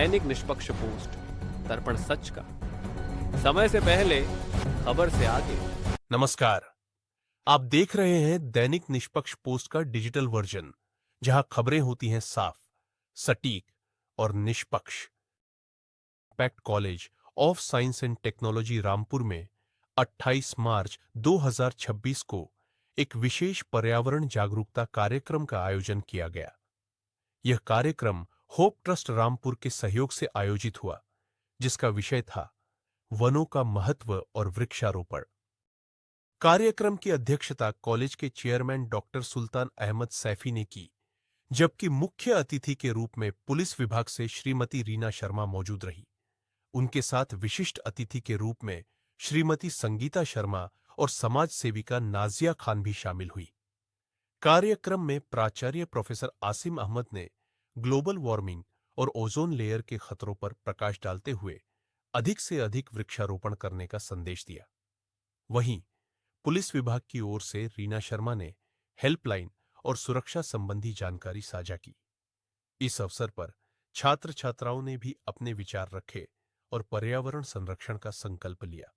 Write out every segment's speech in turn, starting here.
दैनिक निष्पक्ष पोस्ट, दर्पण सच का, समय से पहले, खबर से आगे। नमस्कार, आप देख रहे हैं दैनिक निष्पक्ष पोस्ट का डिजिटल वर्जन, जहां खबरें होती हैं साफ, सटीक और निष्पक्ष। Pact college of science and technology Rampur में 28 मार्च 2026 को एक विशेष पर्यावरण जागरूकता कार्यक्रम का आयोजन किया गया। यह कार्यक्रम होप ट्रस्ट रामपुर के सहयोग से आयोजित हुआ, जिसका विषय था वनों का महत्व और वृक्षारोपण। कार्यक्रम की अध्यक्षता कॉलेज के चेयरमैन डॉक्टर सुल्तान अहमद सैफी ने की, जबकि मुख्य अतिथि के रूप में पुलिस विभाग से श्रीमती रीना शर्मा मौजूद रही। उनके साथ विशिष्ट अतिथि के रूप में श्रीमती संगीता शर्मा और समाज सेविका नाजिया खान भी शामिल हुई। कार्यक्रम में प्राचार्य प्रोफेसर आसिम अहमद ने ग्लोबल वार्मिंग और ओजोन लेयर के खतरों पर प्रकाश डालते हुए अधिक से अधिक वृक्षारोपण करने का संदेश दिया। वहीं पुलिस विभाग की ओर से रीना शर्मा ने हेल्पलाइन और सुरक्षा संबंधी जानकारी साझा की। इस अवसर पर छात्र छात्राओं ने भी अपने विचार रखे और पर्यावरण संरक्षण का संकल्प लिया।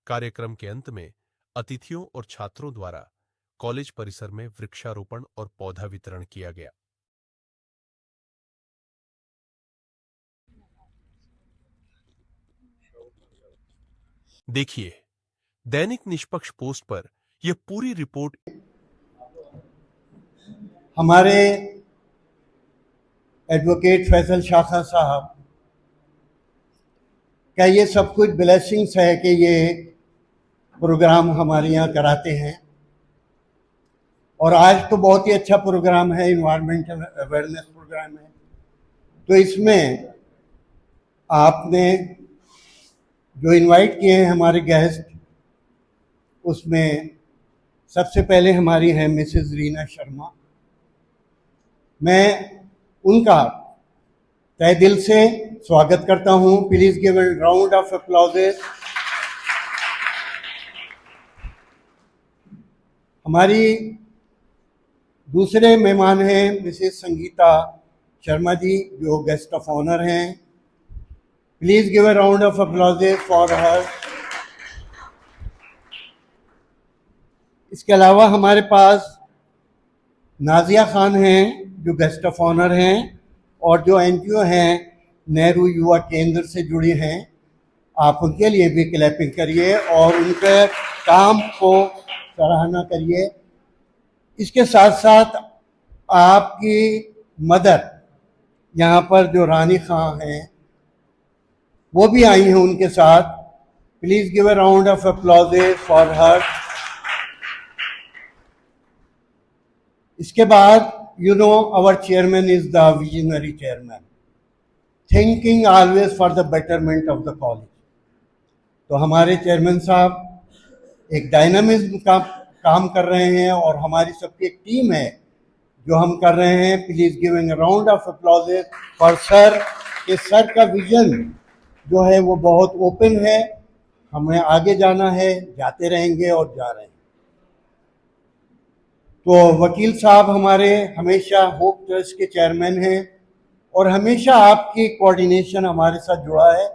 कार्यक्रम के अंत में अतिथियों और छात्रों द्वारा कॉलेज परिसर में वृक्षारोपण और पौधा वितरण किया गया। देखिए दैनिक निष्पक्ष पोस्ट पर यह पूरी रिपोर्ट। हमारे एडवोकेट फैसल शाखा साहब का ये सब कुछ ब्लेसिंग्स है कि ये प्रोग्राम हमारे यहाँ कराते हैं, और आज तो बहुत ही अच्छा प्रोग्राम है, इन्वायरमेंटल अवेयरनेस प्रोग्राम है। तो इसमें आपने जो इनवाइट किए हैं हमारे गेस्ट, उसमें सबसे पहले हमारी हैं मिसेस रीना शर्मा। मैं उनका तहे दिल से स्वागत करता हूं। Please give a round of applause. हमारी दूसरे मेहमान हैं मिसेस संगीता शर्मा जी, जो गेस्ट ऑफ ऑनर हैं। Please give a round of applause for her. इसके अलावा हमारे पास नाजिया खान हैं, जो गेस्ट ऑफ ऑनर हैं और जो एनजीओ हैं नेहरू युवा केंद्र से जुड़ी हैं। आप उनके लिए भी क्लैपिंग करिए और उनके काम को सराहना करिए। इसके साथ साथ आपकी मदर यहाँ पर जो रानी खां हैं, वो भी आई हैं उनके साथ। Please give a round of applause for her. इसके बाद our chairman is the visionary chairman, thinking always for the betterment of the college. तो हमारे चेयरमैन साहब एक डायनामिज्म का काम कर रहे हैं और हमारी सबकी एक टीम है जो हम कर रहे हैं। Please giving round of applause for sir. कि सर का विजन जो है वो बहुत ओपन है, हमें आगे जाना है, जाते रहेंगे और जा रहे हैं। तो वकील साहब हमारे हमेशा होप ट्रस्ट के चेयरमैन हैं और हमेशा आपकी कोऑर्डिनेशन हमारे साथ जुड़ा है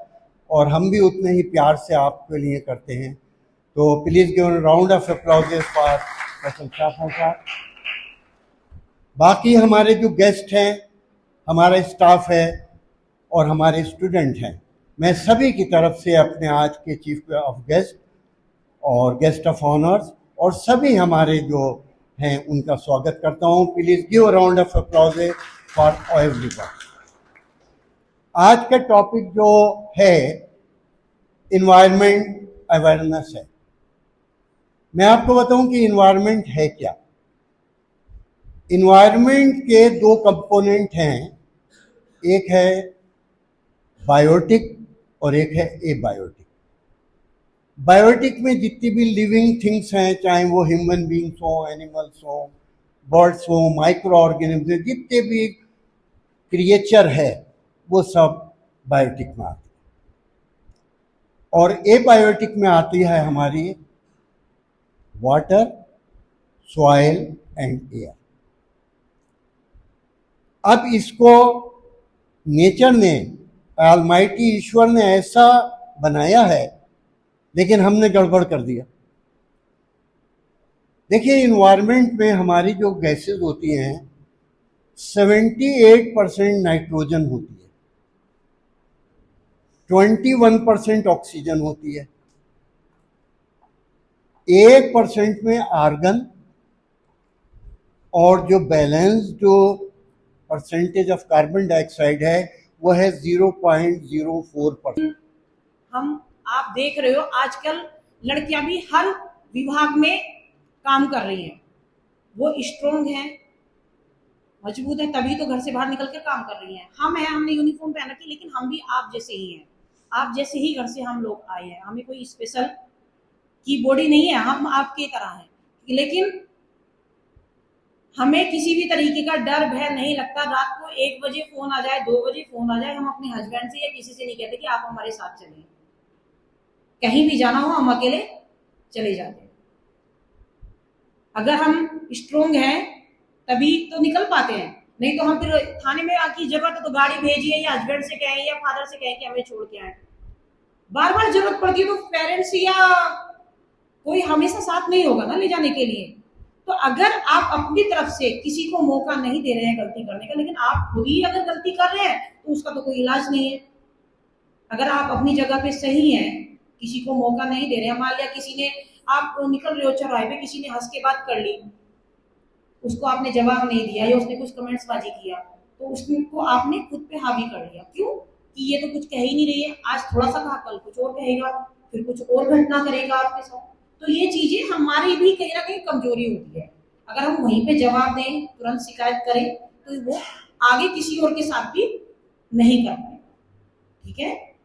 और हम भी उतने ही प्यार से आपके लिए करते हैं। तो please give a round of applause for Faisal शाखा साहब। बाकी हमारे जो गेस्ट हैं, हमारा स्टाफ है और हमारे स्टूडेंट हैं, मैं सभी की तरफ से अपने आज के चीफ ऑफ गेस्ट और गेस्ट ऑफ ऑनर्स और सभी हमारे जो हैं उनका स्वागत करता हूं। Please give a round of applause for everyone. आज का टॉपिक जो है इन्वायरमेंट अवेयरनेस है। मैं आपको बताऊं कि इन्वायरमेंट है क्या। इन्वायरमेंट के दो कंपोनेंट हैं, एक है बायोटिक और एक है एबायोटिक। बायोटिक में जितनी भी लिविंग थिंग्स हैं, चाहे वो ह्यूमन बींग्स हो, एनिमल्स हो, बर्ड्स हो, माइक्रो ऑर्गेनिज्म, जितने भी क्रिएचर है वो सब बायोटिक में आते हैं। और एबायोटिक में आती है हमारी वाटर, सॉइल एंड एयर। अब इसको नेचर ने ऑलमाइटी ईश्वर ने ऐसा बनाया है, लेकिन हमने गड़बड़ कर दिया। देखिए, इन्वायरमेंट में हमारी जो गैसेस होती हैं 78% नाइट्रोजन होती है, 21% ऑक्सीजन होती है, 1% में आर्गन, और जो बैलेंस जो परसेंटेज ऑफ कार्बन डाइऑक्साइड है वो है 0.04%। आप देख रहे हो आजकल लड़कियां भी हर विभाग में काम कर रही हैं, वो स्ट्रोंग हैं, मजबूत है, तभी तो घर से बाहर निकल कर काम कर रही हैं। हम हैं, हमने यूनिफॉर्म पहन रखी, लेकिन हम भी आप जैसे ही हैं, आप जैसे ही घर से हम लोग आए हैं, हमें कोई स्पेशल की बॉडी नहीं है, हम आपके तरह हैं, लेकिन हमें किसी भी तरीके का डर भय नहीं लगता। रात को 1 बजे फोन आ जाए, 2 बजे फोन आ जाए, हम अपने हस्बैंड से या किसी से नहीं कहते कि आप हमारे साथ चलें, कहीं भी जाना हो हम अकेले चले जाते हैं। अगर हम स्ट्रोंग हैं तभी तो निकल पाते हैं, नहीं तो हम फिर थाने में आकी जरूरत है तो गाड़ी भेजिए या हस्बैंड से कहें या फादर से कहें कि हमें छोड़ के आए। बार बार जरूरत पड़ती है तो पेरेंट्स या कोई हमेशा साथ नहीं होगा ना ले जाने के लिए। तो अगर आप अपनी तरफ से किसी को मौका नहीं दे रहे हैं गलती करने का, लेकिन आप खुद ही अगर गलती कर रहे हैं तो उसका तो कोई इलाज नहीं है। अगर आप अपनी जगह पे सही हैं, किसी को मौका नहीं दे रहे हैं, मान लिया किसी ने, आप निकल रहे हो चौराहे पे, किसी ने हंस के बात कर ली, उसको आपने जवाब नहीं दिया या उसने कुछ कमेंट्स बाजी किया, तो उसको आपने खुद पे हावी कर लिया। क्यों? कि ये तो कुछ कह ही नहीं रही है, आज थोड़ा सा कहा, कल कुछ और कहेगा, फिर कुछ और घटना करेगा आपके साथ। तो ये चीजें हमारी भी कहीं ना कहीं कमजोरी होती है। अगर हम वहीं पे जवाब दें, तुरंत शिकायत करें, तो वो आगे किसी और के साथ भी नहीं कर पाएगा। ठीक है,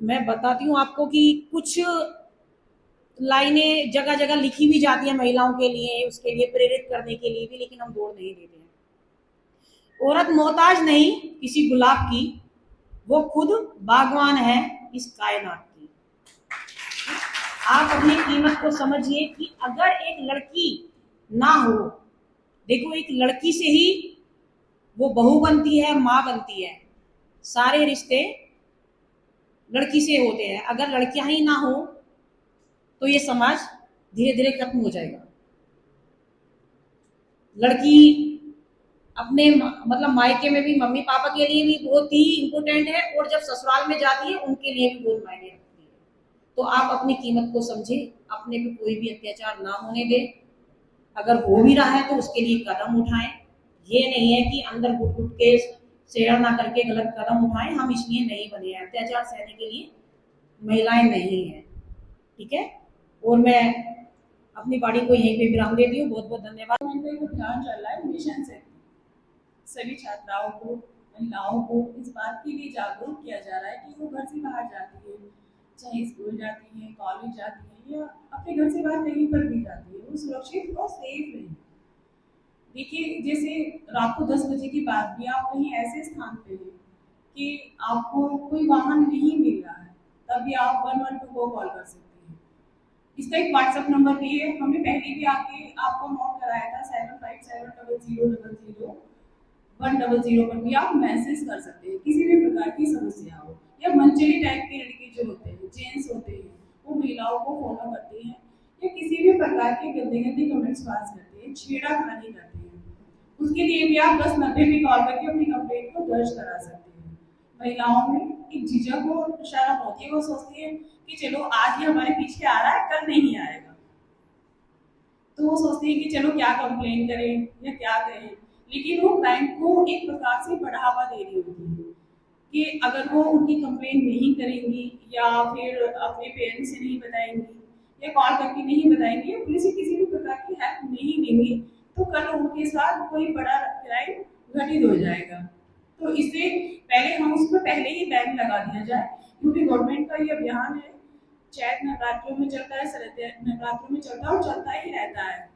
मैं बताती हूँ आपको कि कुछ लाइनें जगह जगह लिखी भी जाती है महिलाओं के लिए, उसके लिए प्रेरित करने के लिए भी, लेकिन हम दौड़ नहीं देते हैं। औरत मोहताज नहीं किसी गुलाब की, वो खुद बागवान है इस कायनात की। आप अपनी कीमत को समझिए कि अगर एक लड़की ना हो, देखो एक लड़की से ही वो बहू बनती है, माँ बनती है, सारे रिश्ते लड़की से होते हैं। अगर लड़कियां ही ना हो तो ये समाज धीरे धीरे खत्म हो जाएगा। लड़की अपने मतलब मायके में भी मम्मी पापा के लिए भी बहुत ही इम्पोर्टेंट है, और जब ससुराल में जाती है उनके लिए भी बहुत मायने रखती है। तो आप अपनी कीमत को समझे, अपने पे कोई भी अत्याचार ना होने दे, अगर हो भी रहा है तो उसके लिए कदम उठाएं। ये नहीं है कि अंदर घुट घुट के शेयर ना करके गलत कदम उठाएं। हम इसलिए नहीं बने हैं, अत्याचार सहने के लिए महिलाएं नहीं है। ठीक है, और मैं अपनी बाड़ी को यहीं पे विराम देती हूँ। बहुत बहुत धन्यवाद। एक अभियान चल रहा है मिशन से, सभी छात्राओं को, महिलाओं को इस बात के लिए जागरूक किया जा रहा है कि वो घर से बाहर जाती है, चाहे स्कूल जाती है, कॉलेज जाती है या अपने घर से बाहर कहीं पर भी जाती है, वो सुरक्षित और सेफ रहे। देखिए, जैसे रात को 10 बजे के बाद भी आप कहीं ऐसे स्थान पे हैं कि आपको कोई वाहन नहीं मिल रहा है, तभी आप 112 को कॉल कर सकते हैं। इसका एक व्हाट्सएप नंबर भी है, हमने पहले भी आपको नोट कराया था, 75700100 पर भी आप मैसेज कर सकते हैं। किसी भी प्रकार की समस्या हो, या मंचली टाइप के लड़के जो होते हैं, जेंट्स होते हैं, वो महिलाओं को फॉलो करते हैं या किसी भी प्रकार के गंदे गंदे कमेंट्स पास करते हैं, छेड़खानी करते हैं, उसके लिए भी आप 1090 पे कॉल करके अपनी कंप्लेंट को दर्ज करा सकते हैं। महिलाओं में एक झिझक और शर्म होती है, वो सोचती है कि चलो आज ये हमारे पीछे आ रहा है, कल नहीं आएगा, तो वो सोचती है कि चलो क्या कंप्लेन करें या क्या करें। लेकिन वो क्राइम को एक प्रकार से बढ़ावा दे रही होती है कि अगर वो उनकी कंप्लेन नहीं करेंगी या फिर अपने पेरेंट्स से नहीं बताएंगी या कॉल करके नहीं बताएंगी या पुलिस से किसी भी प्रकार की हेल्प नहीं लेंगी, तो कल उनके साथ कोई बड़ा क्राइम घटित हो जाएगा। तो इससे पहले हम उसमें पहले ही बैन लगा दिया जाए, क्योंकि गवर्नमेंट का ये अभियान है, चैत नवरात्रों में चलता है, शरद नवरात्रों में चलता है और चलता ही रहता है।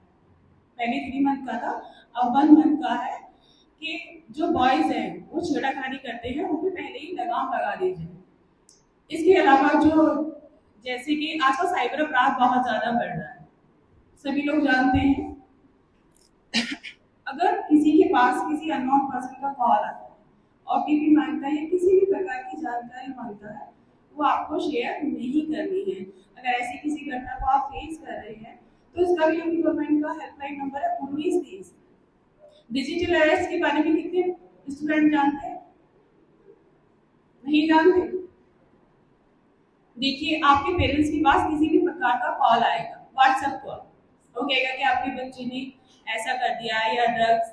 पहले 3 मंथ का था, अब 1 मंथ का है कि जो बॉयज हैं वो छेड़खानी करते हैं, उन पे पहले ही लगाम लगा दीजिए। इसके अलावा जो जैसे कि आजकल साइबर अपराध बहुत ज्यादा बढ़ रहा है, सभी लोग जानते हैं। अगर किसी के पास किसी अननोन पर्सन का कॉल आता है ओटीपी मांगता है या किसी भी प्रकार की जानकारी मांगता है, वो आपको शेयर नहीं करनी है। अगर ऐसी किसी घटना को आप फेस कर रहे हैं तो इसका भी यूपी गवर्नमेंट का हेल्पलाइन नंबर है 1930। डिजिटल अरेस्ट के बारे में कितने स्टूडेंट जानते हैं? नहीं जानते? देखिए, आपके पेरेंट्स के पास किसी भी प्रकार का कॉल आएगा, व्हाट्सएप कॉल, वो कहेगा कि आपके बच्चे ने ऐसा कर दिया या ड्रग्स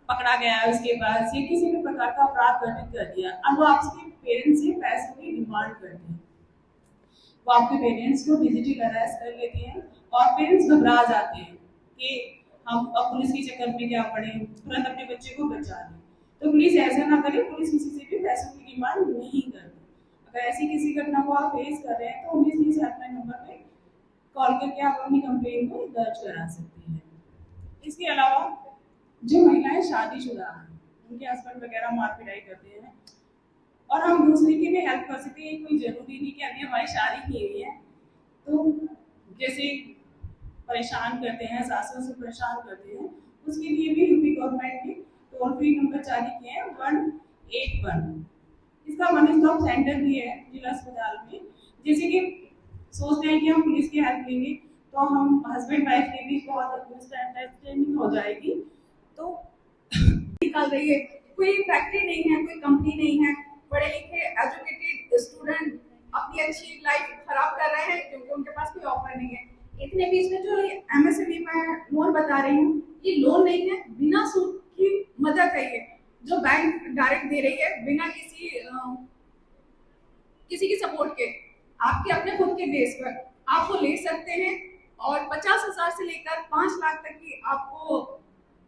पकड़ा गया है उसके पास, या किसी भी प्रकार का अपराध घटित कर दिया। अब वो आपके पेरेंट्स से पैसों की डिमांड करते हैं। वो आपके पेरेंट्स को डिजिटल अरेस्ट कर लेते हैं और पेरेंट्स घबरा जाते हैं कि हम अब पुलिस के चक्कर में क्या पड़े, तुरंत अपने बच्चे को बचा लें। तो पुलिस ऐसा ना करे, पुलिस किसी से भी पैसों की डिमांड नहीं करती। अगर ऐसी किसी घटना को आप फेस कर रहे हैं तो 1920 हेल्पलाइन नंबर पे कॉल करके आप अपनी कंप्लेंट को दर्ज करा सकती हैं। इसके अलावा जो महिलाएं शादीशुदा हैं, उनके हस्बैंड वगैरह मार पिटाई करते हैं और हम दूसरे की भी हेल्प कर सकते हैं। कोई जरूरी नहीं कि अभी हमारी शादी की हुई है तो जैसे परेशान करते हैं, सासों से परेशान करते हैं, उसके लिए भी यूपी गवर्नमेंट ने टोल फ्री नंबर जारी किए हैं 181। इसका वन स्टॉप सेंटर भी है जिला अस्पताल में। जैसे कि सोचते हैं कि हम पुलिस की हेल्प लेंगे तो हम हस्बैंड वाइफ के बीच बहुत अंडरस्टैंडिंग हो जाएगी, तो निकाल रही है। कोई फैक्ट्री नहीं है, कोई कंपनी नहीं है, पढ़े लिखे एजुकेटेड स्टूडेंट अपनी अच्छी लाइफ खराब कर रहे हैं क्योंकि उनके पास कोई ऑफर नहीं है। इतने बीच में जो एमएसएमई में लोन बता रही हूँ, ये लोन नहीं है, बिना सूद की मदद है ये, जो बैंक डायरेक्ट दे रही है बिना किसी की सपोर्ट के, आपके अपने खुद के बेस पर आप वो ले सकते हैं और 50,000 से लेकर 5 लाख तक की आपको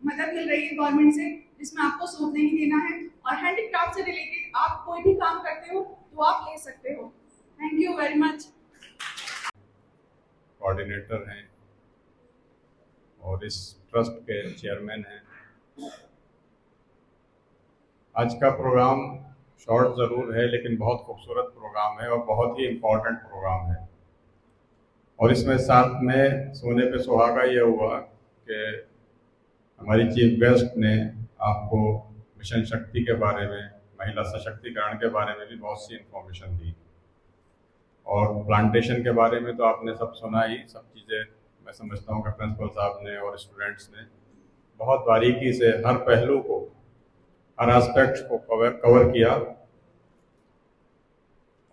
मदद मिल रही है गवर्नमेंट से, जिसमें आपको सूद नहीं देना है। और हैंडीक्राफ्ट से रिलेटेड आप कोई भी काम करते हो तो आप ले सकते हो। Thank you very much. Coordinator हैं और इस ट्रस्ट के चेयरमैन हैं। आज का प्रोग्राम शॉर्ट ज़रूर है लेकिन बहुत खूबसूरत प्रोग्राम है और बहुत ही इम्पोर्टेंट प्रोग्राम है। और इसमें साथ में सोने पे सुहागा ये हुआ कि हमारी चीफ गेस्ट ने आपको मिशन शक्ति के बारे में, महिला सशक्तिकरण के बारे में भी बहुत सी इन्फॉर्मेशन दी। और प्लांटेशन के बारे में तो आपने सब सुना ही, सब चीज़ें मैं समझता हूँ कि प्रिंसिपल साहब ने और स्टूडेंट्स ने बहुत बारीकी से हर पहलू को, हर एस्पेक्ट को कवर किया।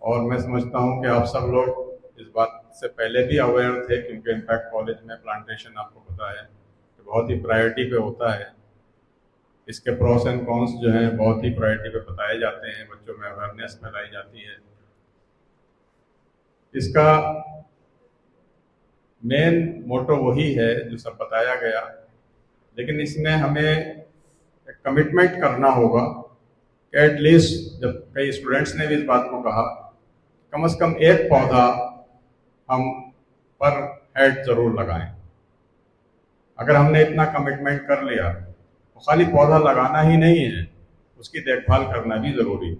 और मैं समझता हूँ कि आप सब लोग इस बात से पहले भी अवेयर थे क्योंकि इम्पैक्ट कॉलेज में प्लांटेशन आपको पता है कि बहुत ही प्रायोरिटी पे होता है। इसके प्रोस एंड कॉन्स जो हैं बहुत ही प्रायोरिटी पे बताए जाते हैं, बच्चों में अवेयरनेस फैलाई जाती है। इसका मेन मोटो वही है जो सब बताया गया, लेकिन इसमें हमें कमिटमेंट करना होगा कि एटलीस्ट, जब कई स्टूडेंट्स ने भी इस बात को कहा, कम से कम एक पौधा हम पर हेड जरूर लगाएं। अगर हमने इतना कमिटमेंट कर लिया तो खाली पौधा लगाना ही नहीं है, उसकी देखभाल करना भी जरूरी है।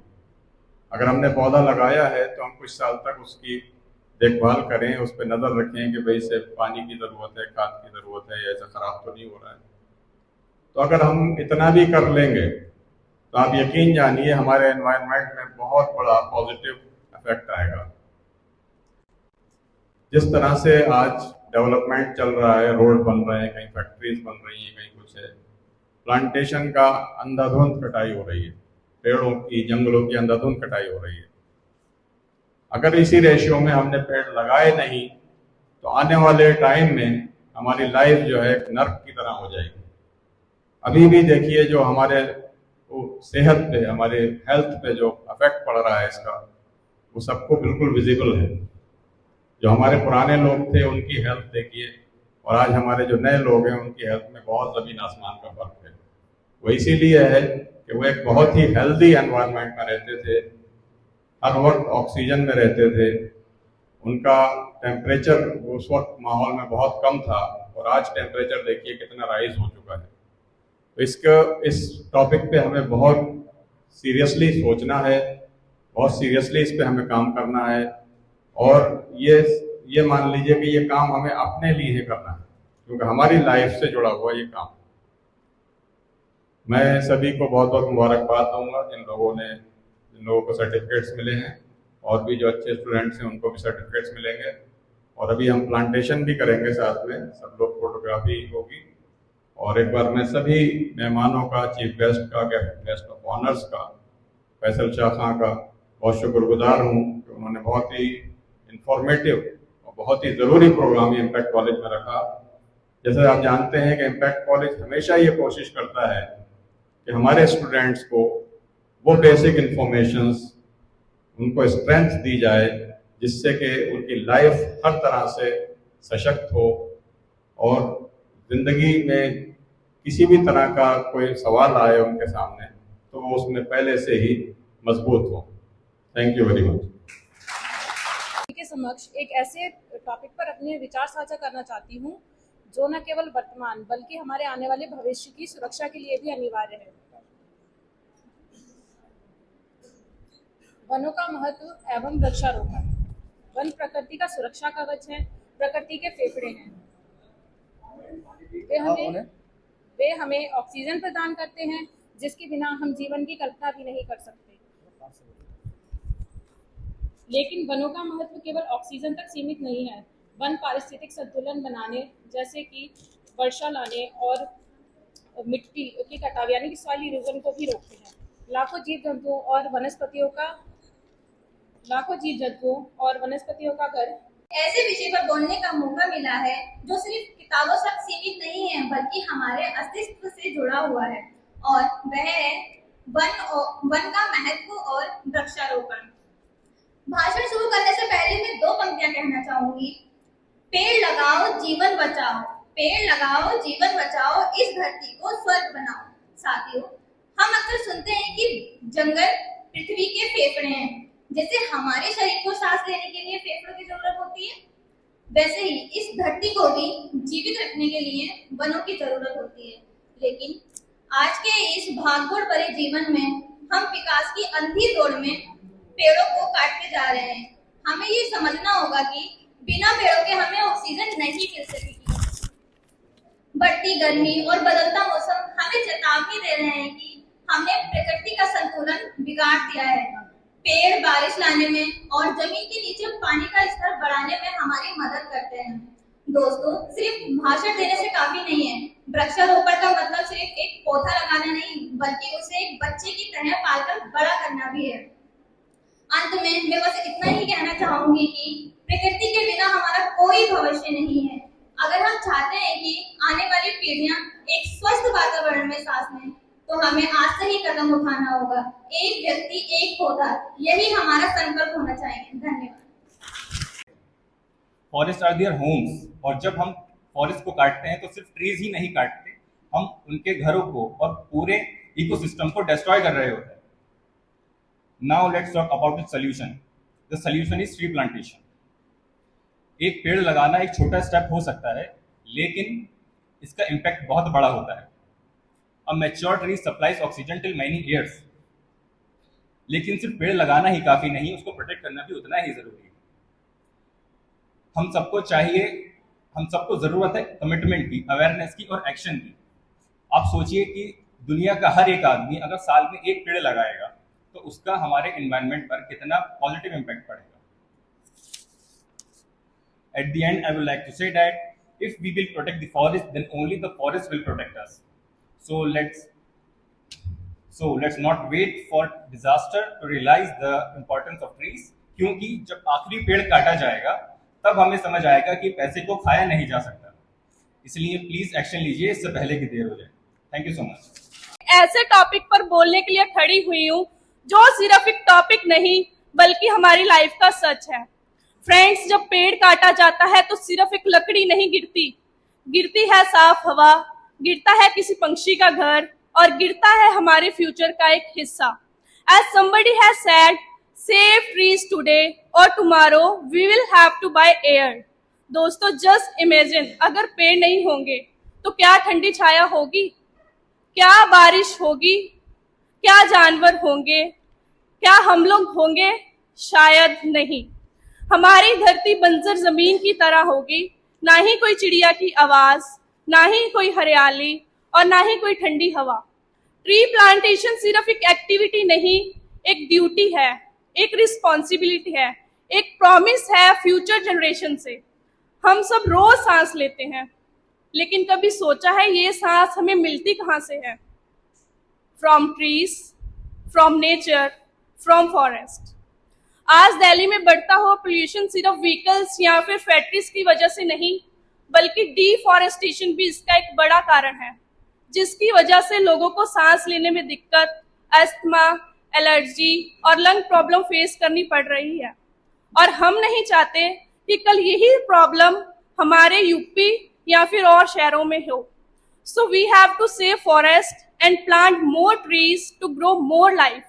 अगर हमने पौधा लगाया है तो हम कुछ साल तक उसकी देखभाल करें, उस पर नज़र रखें कि भाई इसे पानी की ज़रूरत है, खाद की ज़रूरत है, ऐसा ख़राब तो नहीं हो रहा है। तो अगर हम इतना भी कर लेंगे तो आप यकीन जानिए हमारे एनवायरनमेंट में बहुत बड़ा पॉजिटिव इफेक्ट आएगा। जिस तरह से आज डेवलपमेंट चल रहा है, रोड बन रहे हैं, कहीं फैक्ट्रीज बन रही हैं, कहीं कुछ है, प्लांटेशन का अंधाधुंध कटाई हो रही है, पेड़ों की, जंगलों की अंधाधुंध कटाई हो रही है। अगर इसी रेशियो में हमने पेड़ लगाए नहीं तो आने वाले टाइम में हमारी लाइफ जो है एक नर्क की तरह हो जाएगी। अभी भी देखिए जो हमारे सेहत पे, हमारे हेल्थ पे जो अफेक्ट पड़ रहा है इसका, वो सबको बिल्कुल विजिबल है। जो हमारे पुराने लोग थे उनकी हेल्थ देखिए और आज हमारे जो नए लोग हैं उनकी हेल्थ में बहुत ज़मीन आसमान का फर्क है। वो इसीलिए है कि वो एक बहुत ही हेल्दी एनवायरनमेंट में रहते थे, हर वक्त ऑक्सीजन में रहते थे, उनका टेम्परेचर उस वक्त माहौल में बहुत कम था और आज टेम्परेचर देखिए कितना राइज हो चुका है। तो इस टॉपिक पे हमें बहुत सीरियसली सोचना है, बहुत सीरियसली इस पे हमें काम करना है। और ये मान लीजिए कि ये काम हमें अपने लिए ही करना है क्योंकि हमारी लाइफ से जुड़ा हुआ ये काम। मैं सभी को बहुत बहुत मुबारकबाद दूंगा जिन लोगों को सर्टिफिकेट्स मिले हैं, और भी जो अच्छे स्टूडेंट्स हैं उनको भी सर्टिफिकेट्स मिलेंगे। और अभी हम प्लांटेशन भी करेंगे साथ में, सब लोग फोटोग्राफी होगी। और एक बार मैं सभी मेहमानों का, चीफ गेस्ट का, गेस्ट ऑफ ऑनर्स का, फैसल शाह खां का बहुत शुक्रगुजार हूँ कि उन्होंने बहुत ही इंफॉर्मेटिव और बहुत ही ज़रूरी प्रोग्राम इम्पैक्ट कॉलेज में रखा। जैसे आप जानते हैं कि इम्पैक्ट कॉलेज हमेशा ये कोशिश करता है कि हमारे स्टूडेंट्स को वो बेसिक इंफॉर्मेशंस, उनको स्ट्रेंथ दी जाए जिससे कि उनकी लाइफ हर तरह से सशक्त हो और ज़िंदगी में किसी भी तरह का कोई सवाल आए उनके सामने तो वो उसमें पहले से ही मजबूत हो। Thank you very much. के समक्ष एक ऐसे टॉपिक पर अपने विचार साझा करना चाहती हूँ जो न केवल वर्तमान बल्कि हमारे आने वाले भविष्य की सुरक्षा के लिए भी अनिवार्य है। वनों का महत्व एवं वृक्षारोपण। वन प्रकृति का सुरक्षा कवच है, प्रकृति के फेफड़े हैं। वे हमें ऑक्सीजन प्रदान करते हैं जिसके बिना हम जीवन की कल्पना भी नहीं कर सकते। लेकिन वनों का महत्व केवल ऑक्सीजन तक सीमित नहीं है। वन पारिस्थितिक संतुलन बनाने जैसे कि वर्षा लाने और मिट्टी की कटाव यानी कि सॉइल इरोजन को भी रोकते हैं। लाखों जीव जंतुओं और वनस्पतियों का घर ऐसे विषय पर बोलने का मौका मिला है जो सिर्फ किताबों तक सीमित नहीं है बल्कि हमारे अस्तित्व से जुड़ा हुआ है, और वह है वन का महत्व और वृक्षारोपण। भाषण शुरू करने से पहले मैं 2 पंक्तियां कहना चाहूंगी। पेड़ लगाओ जीवन बचाओ, पेड़ लगाओ जीवन बचाओ, इस धरती को स्वर्ग बनाओ। साथियों, हम अक्सर सुनते हैं कि जंगल पृथ्वी के फेफड़े हैं। जैसे हमारे शरीर को सांस लेने के लिए फेफड़ों की जरूरत होती है, वैसे ही इस धरती को भी जीवित रखने के लिए वनों की जरूरत होती है। लेकिन आज के इस भागदौड़ भरे जीवन में हम विकास की अंधी दौड़ में पेड़ों को काटते जा रहे हैं। हमें ये समझना होगा कि बिना पेड़ों के हमें ऑक्सीजन नहीं मिल सकेगी। बढ़ती गर्मी और बदलता मौसम हमें चेतावनी दे रहे हैं कि हमने प्रकृति का संतुलन बिगाड़ दिया है। पेड़ बारिश लाने में और जमीन के नीचे पानी का स्तर बढ़ाने में हमारी मदद करते हैं। दोस्तों, सिर्फ भाषण देने से काफी नहीं है। वृक्षारोपण का मतलब सिर्फ एक पौधा लगाना नहीं बल्कि उसे एक बच्चे की तरह पालकर बड़ा करना भी है। अंत में मैं बस इतना ही कहना चाहूंगी कि प्रकृति के बिना हमारा कोई भविष्य नहीं है। अगर हम चाहते हैं कि आने वाली पीढ़ियां एक स्वस्थ वातावरण में सांस लें तो हमें आज से ही कदम उठाना होगा। एक व्यक्ति एक पौधा, यही हमारा संकल्प होना चाहिए। धन्यवाद। फॉरेस्ट आर देयर होम्स, और जब हम फॉरेस्ट को काटते हैं तो सिर्फ ट्रीज ही नहीं काटते, हम उनके घरों को और पूरे इकोसिस्टम को डिस्ट्रॉय कर रहे होते हैं। Now let's talk about the solution. The solution is tree plantation. एक पेड़ लगाना एक छोटा स्टेप हो सकता है, लेकिन इसका इम्पैक्ट बहुत बड़ा होता है। A mature tree supplies oxygen till many years. लेकिन सिर्फ पेड़ लगाना ही काफी नहीं, उसको प्रोटेक्ट करना भी उतना ही जरूरी है। हम सबको जरूरत है कमिटमेंट की, अवेयरनेस की और एक्शन की। आप सोचिए कि दुनिया का हर एक आदमी अगर साल में एक पेड़ लगाएगा तो उसका हमारे एनवायरनमेंट पर कितना पॉजिटिव इम्पैक्ट पड़ेगा। At the end, I would like to say that if we will protect the forest, then only the forest will protect us. So let's not wait for disaster to realize the importance of trees. क्योंकि जब आखिरी पेड़ काटा जाएगा तब हमें समझ आएगा कि पैसे को खाया नहीं जा सकता। इसलिए प्लीज एक्शन लीजिए इससे पहले कि देर हो जाए। Thank you so much. ऐसे टॉपिक पर बोलने के लिए खड़ी हुई हूँ जो सिर्फ एक टॉपिक नहीं बल्कि हमारी लाइफ का सच है। फ्रेंड्स, जब पेड़ काटा जाता है तो सिर्फ एक लकड़ी नहीं गिरती है साफ हवा, गिरता है किसी पंछी का घर और गिरता है हमारे फ्यूचर का एक हिस्सा। As somebody has said, save trees today or tomorrow we will have to buy air. दोस्तों, just imagine अगर पेड़ नहीं होंगे तो क्या ठंडी छाया होगी, क्या बारिश होगी, क्या जानवर होंगे, क्या हम लोग होंगे? शायद नहीं। हमारी धरती बंजर जमीन की तरह होगी, ना ही कोई चिड़िया की आवाज, ना ही कोई हरियाली और ना ही कोई ठंडी हवा। ट्री प्लांटेशन सिर्फ एक एक्टिविटी नहीं, एक ड्यूटी है, एक रिस्पॉन्सिबिलिटी है, एक प्रॉमिस है फ्यूचर जनरेशन से। हम सब रोज सांस लेते हैं, लेकिन कभी सोचा है ये सांस हमें मिलती कहाँ से है? From trees, from nature, from forest. आज दिल्ली में बढ़ता हुआ पोल्यूशन सिर्फ व्हीकल्स या फिर फैक्ट्रीज की वजह से नहीं, बल्कि डिफॉरेस्टेशन भी इसका एक बड़ा कारण है, जिसकी वजह से लोगों को सांस लेने में दिक्कत, अस्थमा, एलर्जी और लंग प्रॉब्लम फेस करनी पड़ रही है। और हम नहीं चाहते कि कल यही प्रॉब्लम हमारे यूपी या फिर और शहरों में हो। So we have to save forest and plant more trees to grow more life.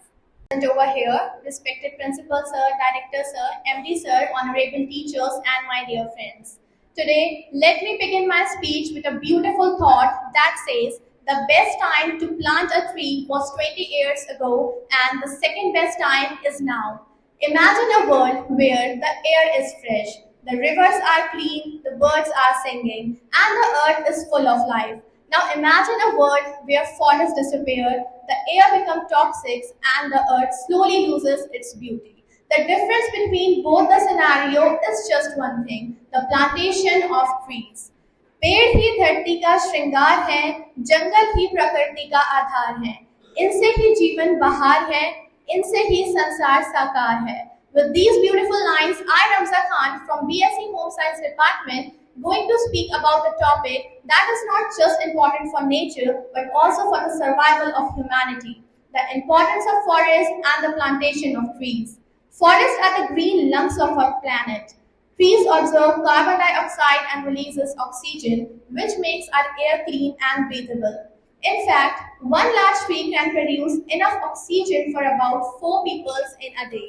Over here, respected principal sir, director sir, MD sir, honorable teachers and my dear friends. Today, let me begin my speech with a beautiful thought that says the best time to plant a tree was 20 years ago and the second best time is now. Imagine a world where the air is fresh, the rivers are clean, the birds are singing, and the earth is full of life. Now imagine a world where forests disappear, the air becomes toxic, and the earth slowly loses its beauty. The difference between both the scenario is just one thing, the plantation of trees. पेड़ ही धरती का श्रृंगार है, जंगल ही प्रकृति का आधार है, इनसे ही जीवन बहार है, इनसे ही संसार साकार है। With these beautiful lines, I, Ramza Khan from BSc Home Science Department, going to speak about the topic that is not just important for nature but also for the survival of humanity, the importance of forests and the plantation of trees. Forests are the green lungs of our planet. Trees absorb carbon dioxide and releases oxygen, which makes our air clean and breathable. In fact, one large tree can produce enough oxygen for about 4 people in a day.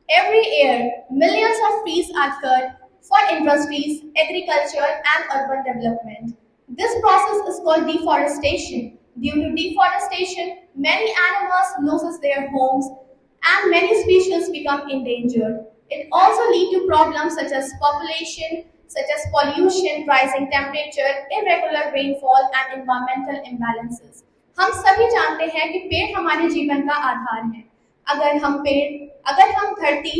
Every year, millions of trees are cut for industries, agriculture, and urban development. This process is called deforestation. Due to deforestation, many animals lose their homes and many species become endangered. It also leads to problems such as population, such as pollution, rising temperature, irregular rainfall, and environmental imbalances. हम सभी जानते हैं कि पेड़ हमारे जीवन का आधार है। अगर हम धरती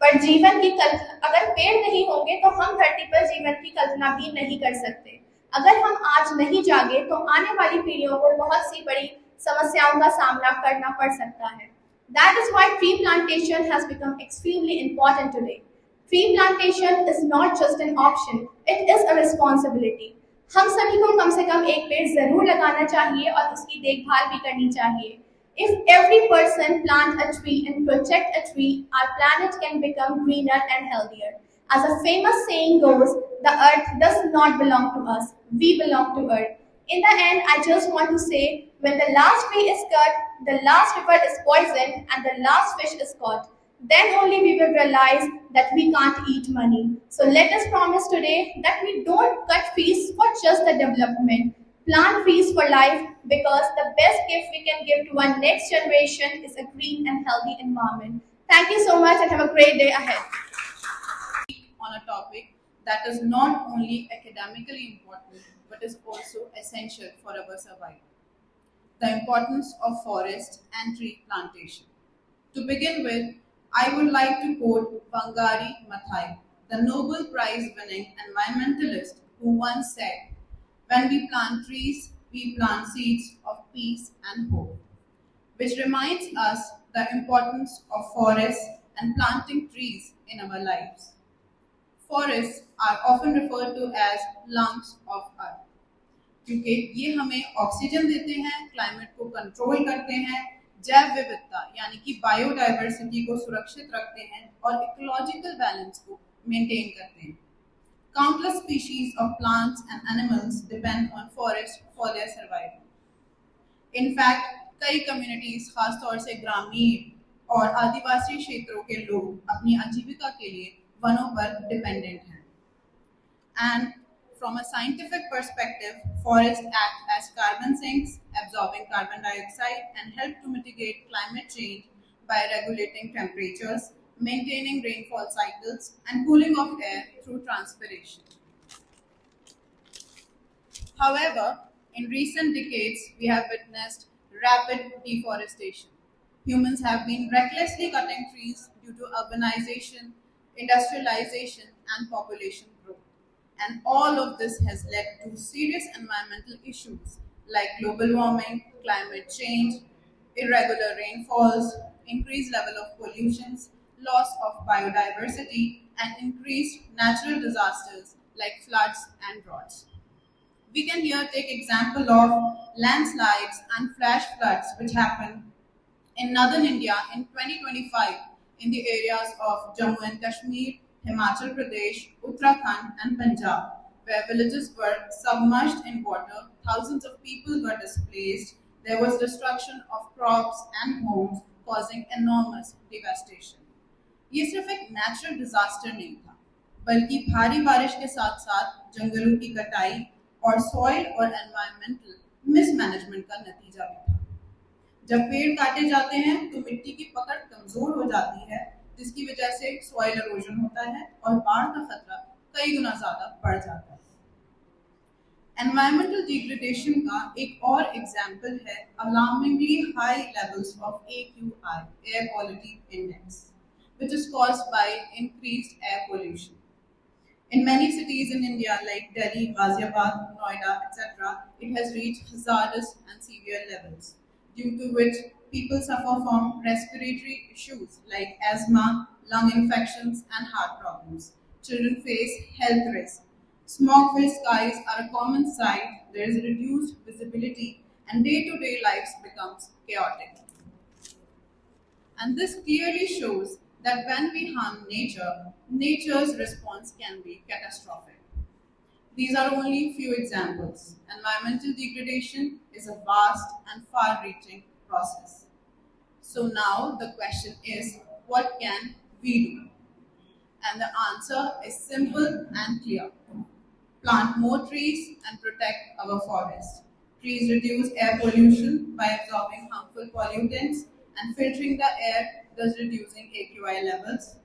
पर जीवन की अगर पेड़ नहीं होंगे तो हम धरती पर जीवन की कल्पना भी नहीं कर सकते। अगर हम आज नहीं जागे तो आने वाली पीढ़ियों को बहुत सी बड़ी समस्याओं का सामना करना पड़ सकता है। That is why tree plantation has become extremely important today. Tree plantation is not just an option, it is a responsibility. हम सभी को कम से कम एक पेड़ जरूर लगाना चाहिए और उसकी देखभाल भी करनी चाहिए। If every person plant a tree and protect a tree, our planet can become greener and healthier. As a famous saying goes, the earth does not belong to us, we belong to earth. In the end, I just want to say, when the last tree is cut, the last river is poisoned and the last fish is caught, then only we will realize that we can't eat money. So let us promise today that we don't cut trees for just the development. Plant trees for life, because the best gift we can give to our next generation is a green and healthy environment. Thank you so much and have a great day ahead. On a topic that is not only academically important but is also essential for our survival: the importance of forest and tree plantation. To begin with, I would like to quote Wangari Maathai, the Nobel Prize-winning environmentalist, who once said, "When we plant trees, we plant seeds of peace and hope," which reminds us the importance of forests and planting trees in our lives. Forests are often referred to as lungs of earth, क्योंकि ये हमें oxygen देते हैं, climate को control करते हैं, जैव विविधता यानी कि बायोडाइवर्सिटी को सुरक्षित रखते हैं और इकोलॉजिकल बैलेंस को मेंटेन करते हैं। Countless species of plants and animals depend on forests for their survival. In fact, कई communities, खासतौर से ग्रामीण और आदिवासी क्षेत्रों के लोग अपनी आजीविका के लिए वनों पर डिपेंडेंट हैं। And from a scientific perspective, forests act as carbon sinks, absorbing carbon dioxide and help to mitigate climate change by regulating temperatures, maintaining rainfall cycles, and cooling of air through transpiration. However, in recent decades, we have witnessed rapid deforestation. Humans have been recklessly cutting trees due to urbanization, industrialization, and population growth. And all of this has led to serious environmental issues like global warming, climate change, irregular rainfalls, increased level of pollutions, loss of biodiversity, and increased natural disasters like floods and droughts. We can here take example of landslides and flash floods which happened in northern India in 2025 in the areas of Jammu and Kashmir, Himachal Pradesh, Uttarakhand, and Punjab, where villages were submerged in water, thousands of people were displaced, there was destruction of crops and homes, causing enormous devastation. ये सिर्फ एक natural disaster नहीं था, बल्कि भारी बारिश के साथ साथ जंगलों की कटाई और सॉइल और एनवायरमेंटल मिसमैनेजमेंट का नतीजा भी था। जब पेड़ काटे जाते हैं तो मिट्टी की पकड़ कमजोर हो जाती है, जिसकी वजह से सॉइल इरोजन होता है और बाढ़ का खतरा कई गुना ज्यादा बढ़ जाता है। एनवायरमेंटल डिग्रेडेशन का एक और एग्जाम्पल है alarmingly high levels of AQI, air quality index, which is caused by increased air pollution. In many cities in India like Delhi, Ghaziabad, Noida, etc., it has reached hazardous and severe levels, due to which people suffer from respiratory issues like asthma, lung infections, and heart problems. Children face health risks. Smog-filled skies are a common sight, there is reduced visibility, and day-to-day life becomes chaotic. And this clearly shows that when we harm nature, nature's response can be catastrophic. These are only few examples. Environmental degradation is a vast and far-reaching process. So now the question is, what can we do? And the answer is simple and clear. Plant more trees and protect our forests. Trees reduce air pollution by absorbing harmful pollutants and filtering the air, thus reducing AQI levels,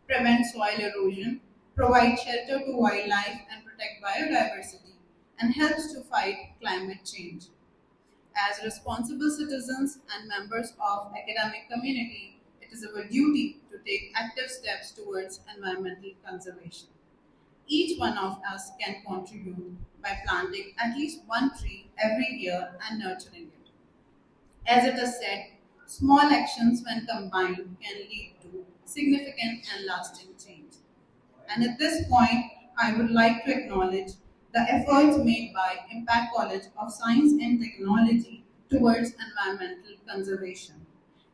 prevent soil erosion, provide shelter to wildlife and protect biodiversity, and helps to fight climate change. As responsible citizens and members of academic community, it is our duty to take active steps towards environmental conservation. Each one of us can contribute by planting at least one tree every year and nurturing it. As it is said, small actions when combined can lead to significant and lasting change. And at this point, I would like to acknowledge the efforts made by Impact College of Science and Technology towards environmental conservation.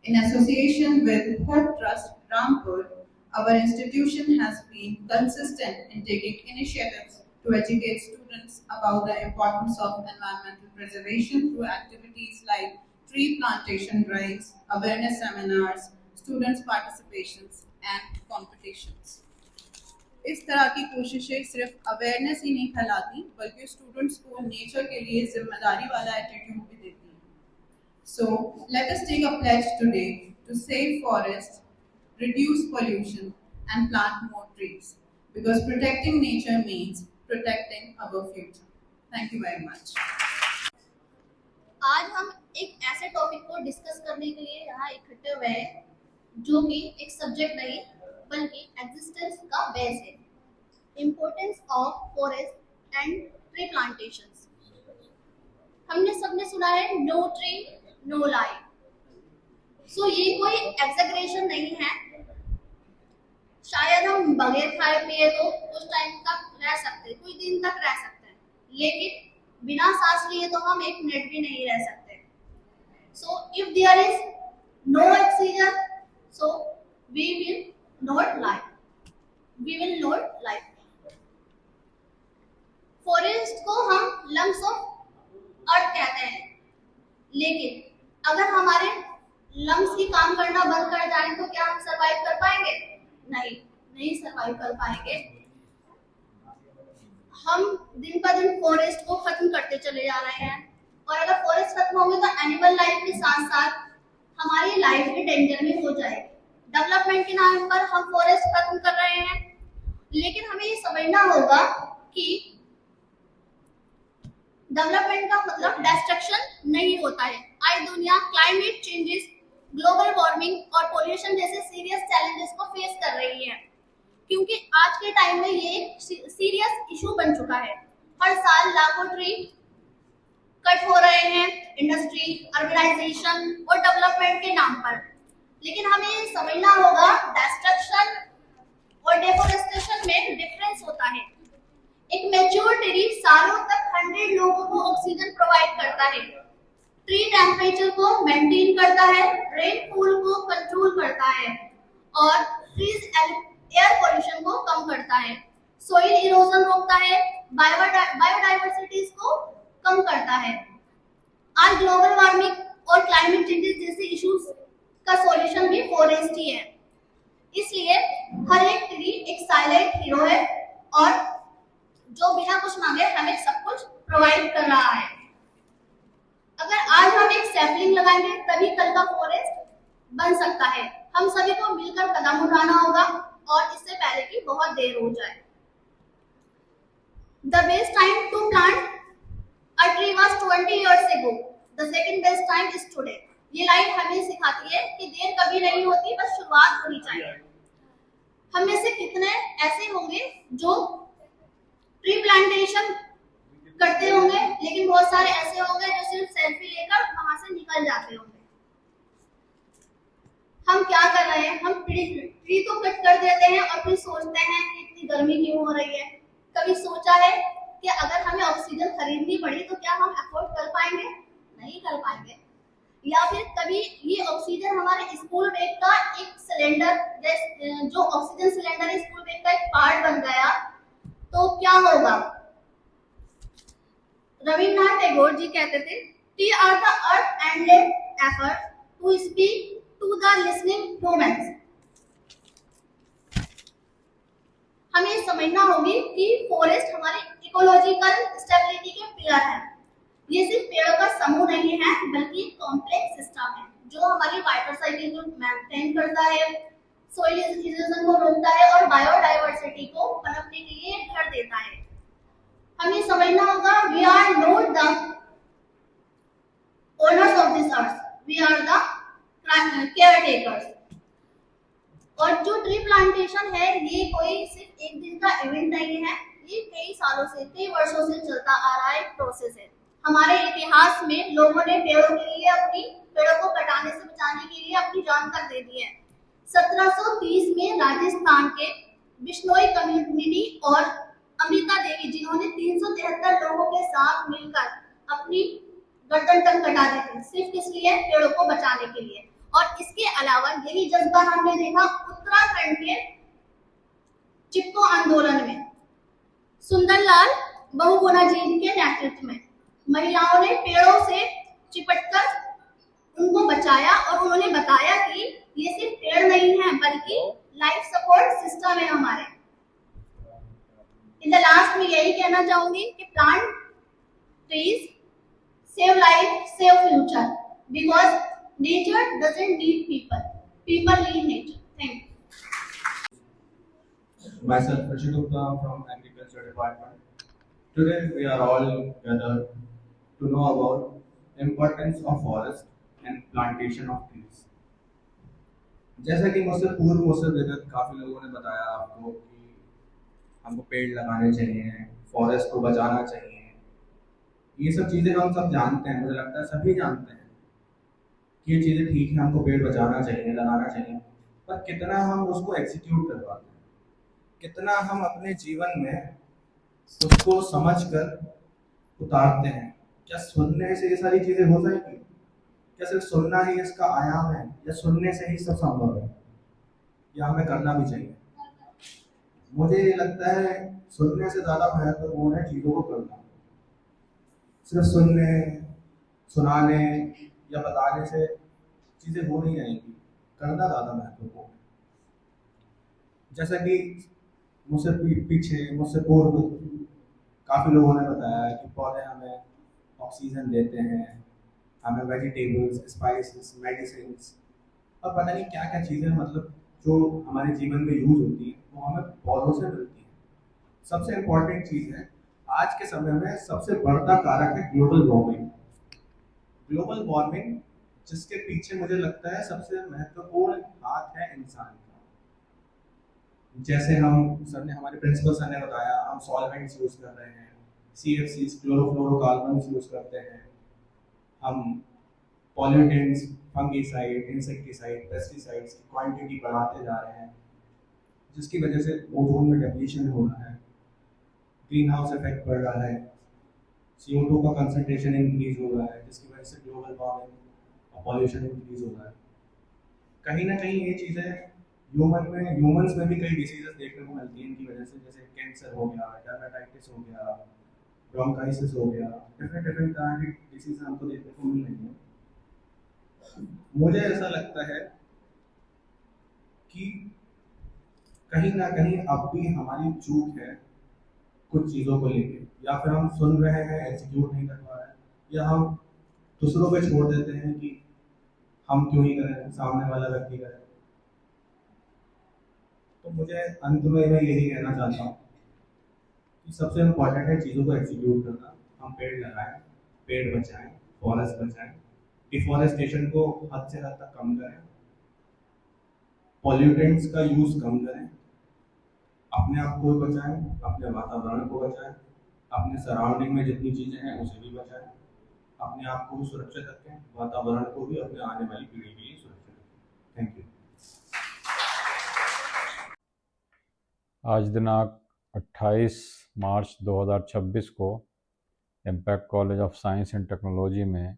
In association with Hope Trust Rampur, our institution has been consistent in taking initiatives to educate students about the importance of environmental preservation through activities like tree plantation drives, awareness seminars, students' participations, and competitions. इस तरह की कोशिशें सिर्फ awareness ही नहीं फैलाती, बल्कि students को nature के लिए जिम्मेदारी वाला एटीट्यूड भी देती हैं। So let us take a pledge today to save forests, reduce pollution, and plant more trees, because protecting nature means protecting our future. Thank you very much. आज हम एक ऐसे टॉपिक को डिस्कस करने के लिए यहाँ इकट्ठे हुए हैं जो कि एक सब्जेक्ट नहीं बल्कि एग्जिस्टेंस का बेस है, importance of forest and tree plantations. हमने सबने सुना है नो ट्री नो लाइफ। सो ये कोई एग्जैगरेशन नहीं है। शायद हम बगैर खाए पिए तो कुछ टाइम तक रह सकते, कुछ दिन तक रह सकते हैं, लेकिन बिना सांस लिए तो हम एक मिनट भी नहीं रह सकते। So if there is no oxygen, so we will not life. Forest को हम लंग्स ऑफ अर्थ कहते हैं, लेकिन अगर हमारे लंग्स ही काम करना बंद कर जाए तो क्या हम सरवाइव कर पाएंगे? नहीं सरवाइव कर पाएंगे। हम दिन पर दिन फॉरेस्ट को खत्म करते चले जा रहे हैं, और अगर फॉरेस्ट खत्म होंगे तो एनिमल लाइफ के साथ साथ हमारी लाइफ भी डेंजर में हो जाएगी। डेवलपमेंट के नाम पर हम फॉरेस्ट खत्म कर रहे हैं, लेकिन हमें ये समझना होगा कि डेवलपमेंट का मतलब डिस्ट्रक्शन नहीं होता है। आज दुनिया क्लाइमेट चेंजेस, ग्लोबल वार्मिंग और पोल्यूशन जैसे सीरियस चैलेंजेस को फेस कर रही है, क्योंकि आज के टाइम में ये एक सीरियस इशू बन चुका है। हर साल लाखों ट्री कट हो रहे हैं इंडस्ट्री, अर्बनाइजेशन और डेवलपमेंट के नाम पर। लेकिन हमें ये समझना होगा डिस्ट्रक्शन और डेफोरेस्टेशन में डिफरेंस होता है। एक मैच्योर ट्री सालों तक 100 लोगों को ऑक्सीजन प्रोवाइड करता है, ट्री टेम्परेचर को मेंटेन करता है, रेनफॉल को कंट्रोल करता है और ट्रीज एयर पोल्यूशन को कम करता है, सोइल इरोजन रोकता है, बायोडाइवर्सिटीज को कम करता है। आज ग्लोबल वार्मिंग और क्लाइमेट चेंजेस जैसे इश्यूज का सॉल्यूशन भी फॉरेस्ट ही है। इसलिए हर एक ट्री एक साइलेंट हीरो है और जो बिना कुछ मांगे हमें सब कुछ प्रोवाइड कर रहा है। अगर आज हम एक सैपलिंग लगाएंगे तभी कल का फॉरेस्ट बन सकता है। हम सभी को मिलकर कदम उठाना होगा और इससे पहले कि बहुत देर हो जाए। The best time to plant a tree was 20 years ago. The second best time is today. ये लाइन हमें सिखाती है कि देर कभी नहीं होती, बस शुरुआत होनी चाहिए। हम में से कितने ऐसे होंगे जो ट्री प्लांटेशन करते होंगे, लेकिन बहुत सारे ऐसे होंगे जो सिर्फ सेल्फी लेकर वहां से निकल जाते होंगे। हम क्या कर रहे हैं? हम ट्री तो कट कर देते हैं और फिर सोचते हैं कि इतनी गर्मी क्यों हो रही है। कभी सोचा है कि अगर हमें ऑक्सीजन खरीदनी पड़ी तो क्या हम अफोर्ड कर पाएंगे? नहीं कर पाएंगे। या फिर कभी ये ऑक्सीजन हमारे स्कूल बैग का एक सिलेंडर, जो ऑक्सीजन सिलेंडर स्कूल बैग का एक पार्ट बन गया तो क्या होगा? रविन्द्रनाथ टैगोर जी कहते थे, टी are the earth endless effort to speak to the listening humans. हमें समझना होगी कि फॉरेस्ट हमारी इकोलॉजिकल स्टेबिलिटी के पिलर है। ये सिर्फ पेड़ों का समूह नहीं है, बल्कि कॉम्प्लेक्स सिस्टम है जो हमारी वाइटल साइकिल को मेंटेन करता है, सोइल इरोजन को रोकता है और बायोडाइवर्सिटी को पनपने के लिए घर देता है। हमें समझना होगा, we are not the owners of this earth, we are the caretakers. और जो ट्री प्लांटेशन है ये कोई सिर्फ एक दिन का इवेंट नहीं है, ये कई सालों से, कई वर्षों से चलता आ रहा है प्रोसेस है। हमारे इतिहास में लोगों ने पेड़ों को कटाने से बचाने के लिए अपनी जान तक दे दी है। 1730 में राजस्थान के बिश्नोई कम्युनिटी और अमृता देवी, जिन्होंने 373 लोगों के साथ मिलकर अपनी गर्दन तक कटा दी थी, सिर्फ किस लिए? पेड़ों को बचाने के लिए। और इसके अलावा यही जज्बा हमने देखा उत्तराखंड के चिपको आंदोलन में, सुंदरलाल बहुगुणा जी के नेतृत्व में महिलाओं ने पेड़ों से चिपटकर उनको बचाया और उन्होंने बताया कि ये सिर्फ पेड़ नहीं है बल्कि लाइफ सपोर्ट सिस्टम है हमारे। इन द लास्ट में यही कहना चाहूंगी कि plant trees, save life, save future, because nature doesn't need people, people need nature. Thank you. Myself, Rashid Gupta from Agriculture Department. Today we are all gathered to know about importance of forest and plantation of trees. जैसा कि मुझसे विगत काफ़ी लोगों ने बताया आपको कि हमको पेड़ लगाने चाहिए, फॉरेस्ट को बचाना चाहिए। ये सब चीज़ें हम सब जानते हैं, मुझे लगता है सभी जानते हैं ये चीज़ें ठीक है, हमको पेड़ बचाना चाहिए, लगाना चाहिए, पर कितना हम उसको एग्जीक्यूट कर पाते हैं, कितना हम अपने जीवन में उसको समझकर उतारते हैं। क्या सुनने से ये सारी चीज़ें हो जाएगी? क्या सिर्फ सुनना ही इसका आयाम है, या सुनने से ही सब संभव है, या हमें करना भी चाहिए? मुझे ये लगता है सुनने से ज़्यादा महत्वपूर्ण है चीज़ों को करना। सिर्फ सुनने, सुनाने या बताने से चीज़ें हो नहीं जाएंगी, करना ज़्यादा महत्वपूर्ण है। जैसा कि मुझसे पूर्व काफ़ी लोगों ने बताया कि पौधे हमें ऑक्सीजन देते हैं, हमें वेजिटेबल्स, स्पाइसेस, मेडिसिन और पता नहीं क्या क्या चीज़ें, मतलब जो हमारे जीवन में यूज़ होती हैं वो हमें पौधों से मिलती हैं। सबसे इम्पॉर्टेंट चीज़ है आज के समय में सबसे बढ़ता कारक है ग्लोबल वार्मिंग। ग्लोबल वार्मिंग जिसके पीछे मुझे लगता है सबसे महत्वपूर्ण हाथ है इंसान का। जैसे हम सर ने हमारे प्रिंसिपल सर ने बताया, हम सॉल्वेंट्स यूज कर रहे हैं, CFCs क्लोरोफ्लोरोकार्बन्स यूज करते हैं, हम पॉल्यूटेंट्स, फंगिसाइड, इंसेक्टिसाइड, पेस्टिसाइड्स की क्वांटिटी बढ़ाते जा रहे हैं, जिसकी वजह से ओजोन में डिप्लीशन हो रहा है, ग्रीन हाउस इफेक्ट बढ़ रहा है, CO2 का कंसंट्रेशन इंक्रीज हो रहा है, जिसकी वजह से ग्लोबल वार्मिंग और पॉल्यूशन इंक्रीज हो रहा है। कहीं ना कहीं ये चीज़ें ह्यूमंस में भी कई डिसीजेस देखने को मिलती हैं इनकी वजह से, जैसे कैंसर हो गया, डर्मेटाइटिस हो गया, ब्रोंकाइटिस हो गया, डिफरेंट तरह की डिसीज हमको देखने को मिल रही है। मुझे ऐसा लगता है कि कहीं ना कहीं अब भी हमारी चूक है कुछ चीज़ों को लेके, या फिर हम सुन रहे हैं एग्जीक्यूट नहीं कर पा रहे हैं, या हम दूसरों पे छोड़ देते हैं कि हम क्यों ही करें, सामने वाला व्यक्ति करे। तो मुझे अंत में मैं यही कहना चाहता हूँ कि सबसे इम्पोर्टेंट है चीज़ों को एग्जीक्यूट करना। हम पेड़ लगाएं, पेड़ बचाएं, फॉरेस्ट बचाएं, डिफॉरेस्टेशन को हद से हद तक कम करें, पॉल्यूटेंट्स का यूज़ कम करें, अपने आप को बचाएं, अपने वातावरण को बचाएं, अपने सराउंडिंग में जितनी चीज़ें हैं उसे भी बचाएं, अपने आप को भी सुरक्षित रखें, वातावरण को भी, अपने आने वाली पीढ़ी के लिए सुरक्षित रखें। Thank you. आज दिनांक 28 मार्च 2026 को impact college of science and technology में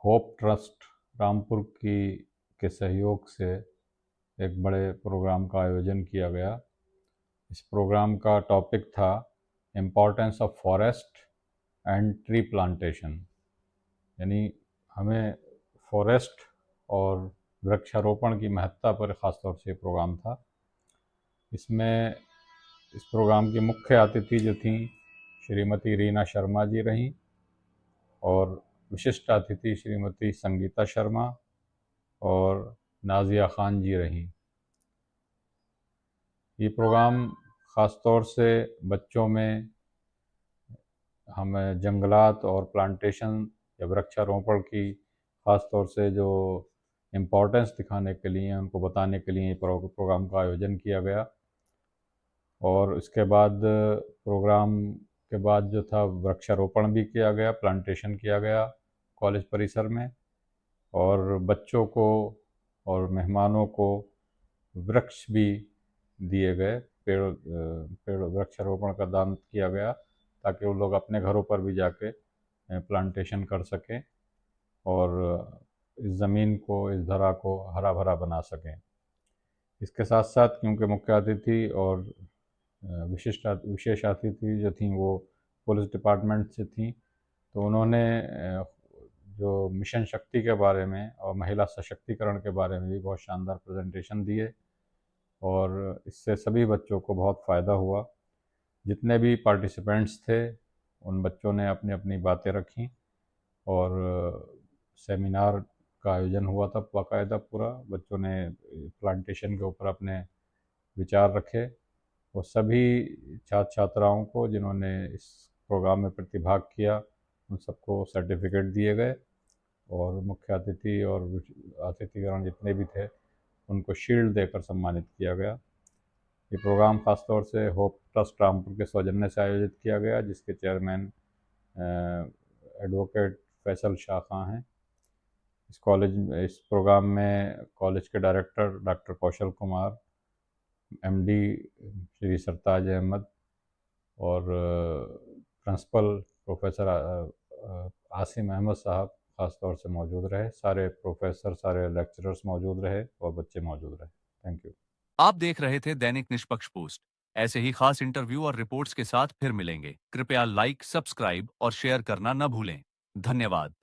होप ट्रस्ट रामपुर के सहयोग से एक बड़े प्रोग्राम का आयोजन किया गया। इस प्रोग्राम का टॉपिक था importance of forest and tree plantation, यानी हमें फॉरेस्ट और वृक्षारोपण की महत्ता पर ख़ास तौर से प्रोग्राम था। इसमें इस प्रोग्राम की मुख्य अतिथि जो थी श्रीमती रीना शर्मा जी रहीं और विशिष्ट अतिथि श्रीमती संगीता शर्मा और नाजिया खान जी रहीं। ये प्रोग्राम ख़ास तौर से बच्चों में हमें जंगलात और प्लांटेशन या वृक्षारोपण की ख़ास तौर से जो इम्पोर्टेंस दिखाने के लिए, उनको बताने के लिए ये प्रोग्राम का आयोजन किया गया। और इसके बाद प्रोग्राम के बाद जो था वृक्षारोपण भी किया गया, प्लांटेशन किया गया कॉलेज परिसर में, और बच्चों को और मेहमानों को वृक्ष भी दिए गए, पेड़ वृक्षारोपण का दान किया गया ताकि वो लोग अपने घरों पर भी जाके प्लांटेशन कर सकें और इस ज़मीन को, इस धरा को हरा भरा बना सकें। इसके साथ साथ क्योंकि मुख्य अतिथि और विशेष अतिथि जो थी वो पुलिस डिपार्टमेंट से थी, तो उन्होंने जो मिशन शक्ति के बारे में और महिला सशक्तिकरण के बारे में भी बहुत शानदार प्रेजेंटेशन दिए और इससे सभी बच्चों को बहुत फ़ायदा हुआ। जितने भी पार्टिसिपेंट्स थे उन बच्चों ने अपनी अपनी बातें रखीं और सेमिनार का आयोजन हुआ था बाकायदा पूरा। बच्चों ने प्लांटेशन के ऊपर अपने विचार रखे और सभी छात्र छात्राओं को जिन्होंने इस प्रोग्राम में प्रतिभाग किया उन सबको सर्टिफिकेट दिए गए और मुख्य अतिथि और अतिथिगण जितने भी थे उनको शील्ड देकर सम्मानित किया गया। ये प्रोग्राम ख़ास तौर से होप ट्रस्ट रामपुर के सौजन्य से आयोजित किया गया, जिसके चेयरमैन एडवोकेट फैसल शाह खां हैं। इस प्रोग्राम में कॉलेज के director doctor Kaushal Kumar, MD Shri सरताज अहमद और प्रिंसिपल प्रोफेसर आसिम अहमद साहब ख़ास तौर से मौजूद रहे। सारे प्रोफेसर, सारे लेक्चरर्स मौजूद रहे और बच्चे मौजूद रहे। Thank you. आप देख रहे थे दैनिक निष्पक्ष पोस्ट। ऐसे ही खास इंटरव्यू और रिपोर्ट्स के साथ फिर मिलेंगे। कृपया लाइक, सब्सक्राइब और शेयर करना न भूलें। धन्यवाद।